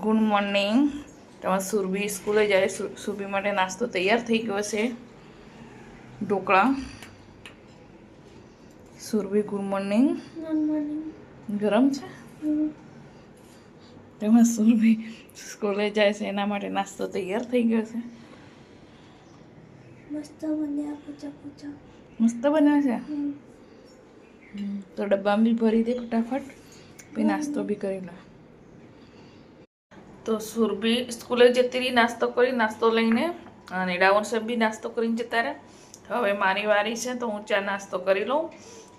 Good morning. તમારે સુરભી સ્કૂલે જાય. સુરભી માટે નાસ્તો તૈયાર થઈ ગયો છે. ઢોકળા. Surbhi good morning. ગરમ છે. તેમાં સુરભી સ્કૂલે જાય છે એના માટે નાસ્તો તૈયાર થઈ ગયો છે. મસ્ત બન્યા છે. તો ડબ્બામાં બી ભરી દે ફટાફટ, પછી નાસ્તો બી કરી લે. તો સુરભી સ્કૂલે જતી રહી નાસ્તો લઈને, અને ડાવર સાહેબ બી નાસ્તો કરીને જતા રહ્યા. હવે મારી વારી છે તો હું ચા નાસ્તો કરી લઉં.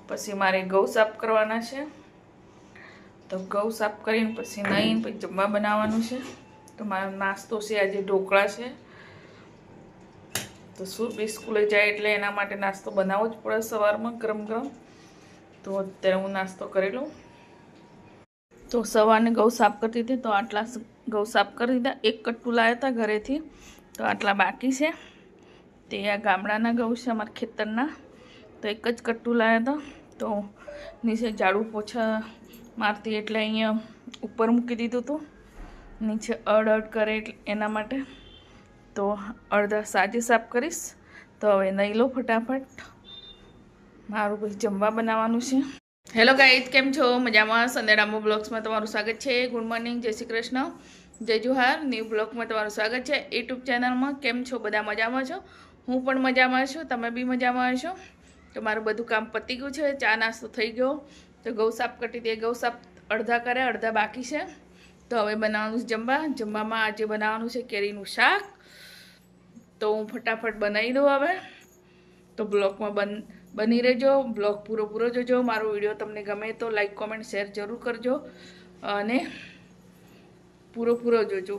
પછી મારે ઘઉં સાફ કરવાના છે, તો ઘઉં સાફ કરીને પછી નાહીને પછી જમવા બનાવવાનું છે. તો મારો નાસ્તો છે આજે ઢોકળા છે. તો સુરભી સ્કૂલે જાય એટલે એના માટે નાસ્તો બનાવવો જ પડે સવારમાં ગરમ ગરમ. તો અત્યારે હું નાસ્તો કરી લઉં. તો સવારને ઘઉં સાફ કરતી હતી તો આટલા ઘઉં સાફ કરી દીધા. એક કટ્ટું લાવ્યા હતા ઘરેથી, તો આટલા બાકી છે. તે આ ગામડાના ઘઉં છે અમારા ખેતરના, તો એક જ કટ્ટું લાવ્યા હતા. તો નીચે ઝાડુ પોછા મારતી એટલે અહીંયા ઉપર મૂકી દીધું હતું. નીચે અડ કરે એના માટે. તો અડધા સાંજે સાફ કરીશ. તો હવે નહીં લો ફટાફટ, મારું પછી જમવા બનાવવાનું છે. હેલો ગાઈઝ, કેમ છો? મજામાં? સંદેડામો બ્લોગ્સમાં તમારું સ્વાગત છે. ગુડ મોર્નિંગ, જય શ્રી કૃષ્ણ, જય જોહાર. ન્યૂ બ્લોગમાં તમારું સ્વાગત છે યુટ્યુબ ચેનલમાં. કેમ છો? બધા મજામાં છો? હું પણ મજામાં છું, તમે બી મજામાં છો? તો મારું બધું કામ પતી ગયું છે. ચા નાસ્તો થઈ ગયો. તો ઘઉં સાફ કરતી હતી, ઘઉં સાફ અડધા કર્યા, અડધા બાકી છે. તો હવે બનાવવાનું છે જમવા. જમવામાં આજે બનાવવાનું છે કેરીનું શાક. તો હું ફટાફટ બનાવી દઉં હવે. તો બ્લોગમાં બની રહેજો, બ્લોગ પૂરો જોજો. મારો વિડીયો તમને ગમે તો લાઈક કોમેન્ટ શેર જરૂર કરજો, અને પૂરો જોજો.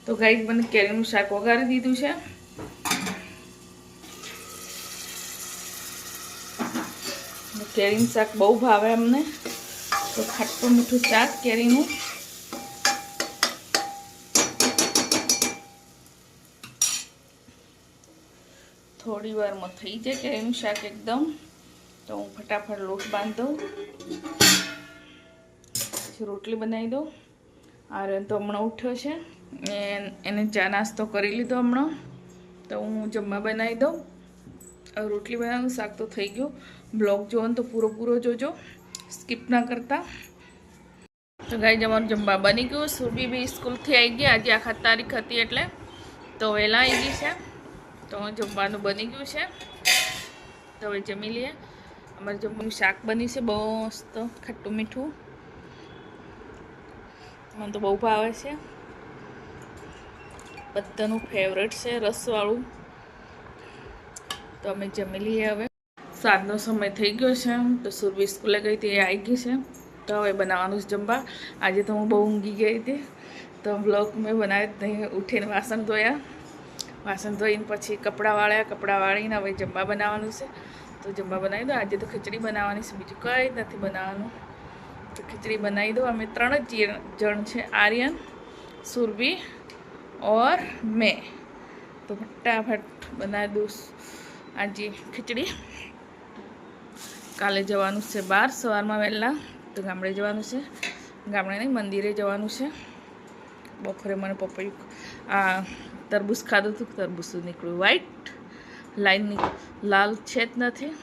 તો ગાઈસ મને કેરીનું શાક વઘારી દીધું છે. કેરીનું શાક બહુ ભાવે અમને, તો ખાટું મીઠું શાક કેરીનું. થોડી વારમાં થઈ જાય કેરીનું શાક એકદમ. તો હું ફટાફટ લોટ બાંધી દઉં, પછી રોટલી બનાવી દઉં. આર્યન તો હમણાં ઉઠ્યો છે, એને ચા નાસ્તો કરી લીધો હમણાં. તો હું જમવા બનાવી દઉં. હવે રોટલી બનાવું, શાક તો થઈ ગયું. બ્લોગ જોવો ને તો પૂરો જોજો, સ્કીપ ના કરતા. તો ગાઈઝ અમારું જમવા બની ગયું. સુરભી બી સ્કૂલથી આવી ગઈ. આજે આખા તારીખ હતી એટલે તો વહેલા આવી ગઈ છે. તો જમવાનું બની ગયું છે. તો હવે જમી લઈએ. અમારે જમવાનું શાક બની છે બહુ મસ્ત ખાટું મીઠું. મને તો બહુ ભાવે છે, બધાનું ફેવરેટ છે, રસવાળું. તો અમે જમી લઈએ હવે. સાંજનો સમય થઈ ગયો છે. તો સુરભી સ્કૂલે ગઈ હતી, એ આવી ગઈ છે. તો હવે બનાવવાનું જ જમવા. આજે તો હું બહુ ઊંઘી ગઈ હતી, તો બ્લોગ મેં બનાવી ઉઠીને વાસણ ધોયા. વાસણ ધોઈને પછી કપડાં વાળીને હવે જમવા બનાવવાનું છે. તો જમવા બનાવી દો. આજે તો ખીચડી બનાવવાની છે, બીજું કંઈ નથી બનાવવાનું. તો ખીચડી બનાવી દો. અમે 3 જ જણ છે, આર્યન, સુરભી ઓર મેં. તો ફટાફટ બનાવી દઉં આજે ખીચડી. કાલે જવાનું છે બહાર સવારમાં વહેલા. તો ગામડે જવાનું છે, ગામડે નહીં મંદિરે જવાનું છે. બપોરે મને પપૈયું તરબૂચ ખાધું હતું, તરબૂચ નીકળ્યું વ્હાઈટ, લાલ છે જ નથી.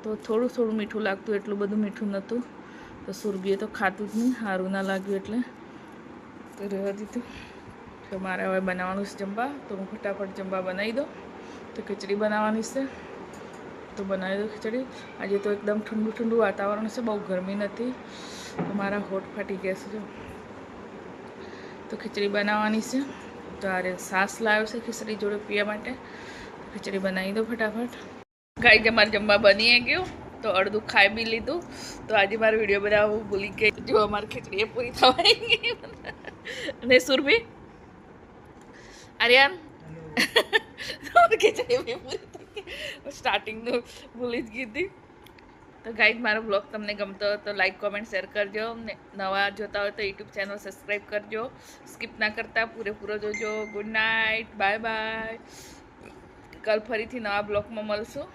તો થોડું મીઠું લાગતું, એટલું બધું મીઠું નહોતું. તો સુરભીએ તો ખાતું જ નહીં, સારું ના લાગ્યું એટલે તો રહેવા દીધું. તો મારે હવે બનાવવાનું છે જમવા. તો હું ફટાફટ જમવા બનાવી દઉં. તો ખીચડી બનાવવાની છે, તો બનાવી દઉં ખીચડી. આજે તો એકદમ ઠંડુ વાતાવરણ છે, બહુ ગરમી નથી. તો મારા હોઠ ફાટી ગયા છે. તો ખીચડી બનાવવાની છે. તો આરે સાસ લાવ્યો છે ખીચડી જોડે પીવા માટે. તો ખીચડી બનાવી દો ફટાફટ. ગાઈઝ અમારે જમવા બની ગયું. તો અડધું ખાઈ બી લીધું. તો આજે મારો વિડીયો બનાવવું ભૂલી ગઈ. જો અમારી ખીચડી એ પૂરી થવા ગઈ. અને સુરભી, આર્યન ખીચડી બી પૂરી થઈ ગઈ. સ્ટાર્ટિંગનું ભૂલી જ ગઈ હતી. તો ગાઈઝ મારો બ્લોગ તમને ગમતો હોય તો લાઈક કોમેન્ટ શેર કરજો. નવા જોતા હોય તો યુટ્યુબ ચેનલ સબસ્ક્રાઈબ કરજો. સ્કીપ ના કરતા પૂરો જોજો. Good night, bye. કાલ ફરીથી નવા બ્લોગમાં મળશું.